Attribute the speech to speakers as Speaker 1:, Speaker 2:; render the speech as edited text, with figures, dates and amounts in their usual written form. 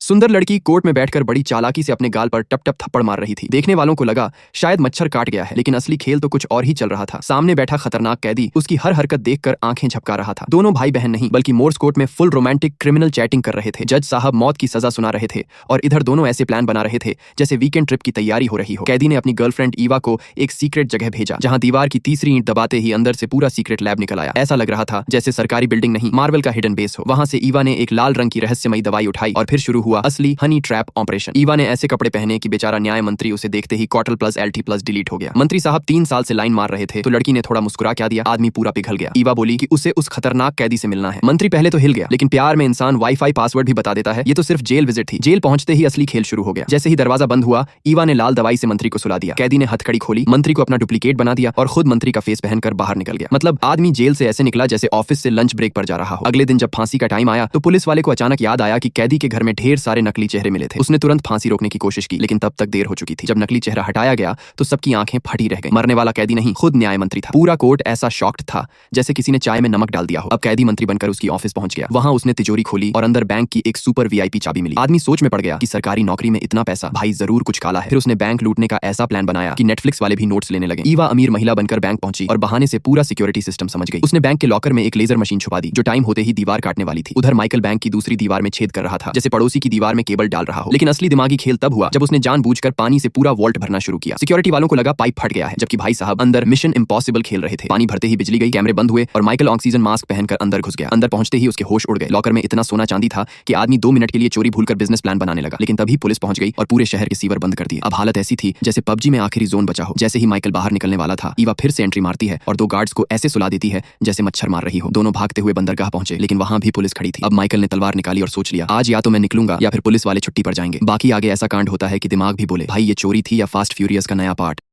Speaker 1: सुंदर लड़की कोर्ट में बैठकर बड़ी चालाकी से अपने गाल पर टप टप थप्पड़ मार रही थी। देखने वालों को लगा शायद मच्छर काट गया है, लेकिन असली खेल तो कुछ और ही चल रहा था। सामने बैठा खतरनाक कैदी उसकी हर हरकत देखकर आंखें झपका रहा था। दोनों भाई बहन नहीं बल्कि मोर्स कोर्ट में फुल रोमांटिक क्रिमिनल चैटिंग कर रहे थे। जज साहब मौत की सजा सुना रहे थे और इधर दोनों ऐसे प्लान बना रहे थे जैसे वीकेंड ट्रिप की तैयारी हो रही हो। कैदी ने अपनी गर्लफ्रेंड ईवा को एक सीक्रेट जगह भेजा, जहां दीवार की तीसरी ईंट दबाते ही अंदर से पूरा सीक्रेट लैब निकल आया। ऐसा लग रहा था जैसे सरकारी बिल्डिंग नहीं, मार्वल का हिडन बेस हो। वहां से ईवा ने एक लाल रंग की रहस्यमयी दवाई उठाई और फिर शुरू हुआ असली हनी ट्रैप ऑपरेशन। ईवा ने ऐसे कपड़े पहने कि बेचारा न्याय मंत्री उसे देखते ही कॉटल प्लस LT प्लस डिलीट हो गया। मंत्री साहब 3 साल से लाइन मार रहे थे तो लड़की ने थोड़ा मुस्कुरा क्या दिया, आदमी पूरा पिघल गया। ईवा बोली कि उसे उस खतरनाक कैदी से मिलना है। मंत्री पहले तो हिल गया, लेकिन प्यार में इंसान वाईफाई पासवर्ड भी बता देता है। ये तो सिर्फ जेल विजिट थी। जेल पहुंचते ही असली खेल शुरू हो गया। जैसे ही दरवाजा बंद हुआ, ईवा ने लाल दवाई से मंत्री को सुला दिया। कैदी ने हथकड़ी खोली, मंत्री को अपना डुप्लीकेट बना दिया और खुद मंत्री का फेस पहनकर बाहर निकल गया। मतलब आदमी जेल से ऐसे निकला जैसे ऑफिस से लंच ब्रेक पर जा रहा हो। अगले दिन जब फांसी का टाइम आया तो पुलिस वाले को अचानक याद आया कि कैदी के घर में ढेर सारे नकली चेहरे मिले थे। उसने तुरंत फांसी रोकने की कोशिश की, लेकिन तब तक देर हो चुकी थी। जब नकली चेहरा हटाया गया तो सबकी आंखें फटी रह गई। मरने वाला कैदी नहीं, खुद न्याय मंत्री था। पूरा कोर्ट ऐसा शॉक्ड था जैसे किसी ने चाय में नमक डाल दिया हो। अब कैदी मंत्री बनकर उसकी ऑफिस पहुंच गया। वहां उसने तिजोरी खोली और अंदर बैंक की एक सुपर VIP चाबी मिली। आदमी सोच में पड़ गया कि सरकारी नौकरी में इतना पैसा, भाई जरूर कुछ काला है। फिर उसने बैंक लूटने का ऐसा प्लान बनाया कि नेटफ्लिक्स वाले भी नोट्स लेने लगे। ईवा अमीर महिला बनकर बैंक पहुंची और बहाने से पूरा सिक्योरिटी सिस्टम समझ गई। उसने बैंक के लॉकर में एक लेजर मशीन छुपा दी जो टाइम होते ही दीवार काटने वाली थी। उधर माइकल बैंक की दूसरी दीवार में छेद कर रहा था जैसे पड़ोसी की दीवार में केबल डाल रहा हो। लेकिन असली दिमागी खेल तब हुआ जब उसने जानबूझकर पानी से पूरा वॉल्ट भरना शुरू किया। सिक्योरिटी वालों को लगा पाइप फट गया है, जबकि भाई साहब अंदर मिशन इम्पॉसिबल खेल रहे थे। पानी भरते ही बिजली गई, कैमरे बंद हुए और माइकल ऑक्सीजन मास्क पहनकर अंदर घुस गया। अंदर पहुंचते ही उसके होश उड़ गए। लॉकर में इतना सोना चांदी था कि आदमी 2 मिनट के लिए चोरी भूलकर बिजनेस प्लान बनाने लगा। लेकिन तभी पुलिस पहुंच गई और पूरे शहर के सीवर बंद कर दिए। अब हालत ऐसी थी जैसे PUBG में आखिरी जोन बचा हो। जैसे ही माइकल बाहर निकलने वाला था, ईवा फिर से एंट्री मारती है और 2 गार्ड्स को ऐसे सुला देती है जैसे मच्छर मार रही हो। दोनों भागते हुए बंदरगाह पहुंचे, लेकिन वहां भी पुलिस खड़ी थी। अब माइकल ने तलवार निकाली और सोच लिया, आज या तो मैं निकलूंगा या फिर पुलिस वाले छुट्टी पर जाएंगे। बाकी आगे ऐसा कांड होता है कि दिमाग भी बोले भाई ये चोरी थी या फास्ट फ्यूरियस का नया पार्ट।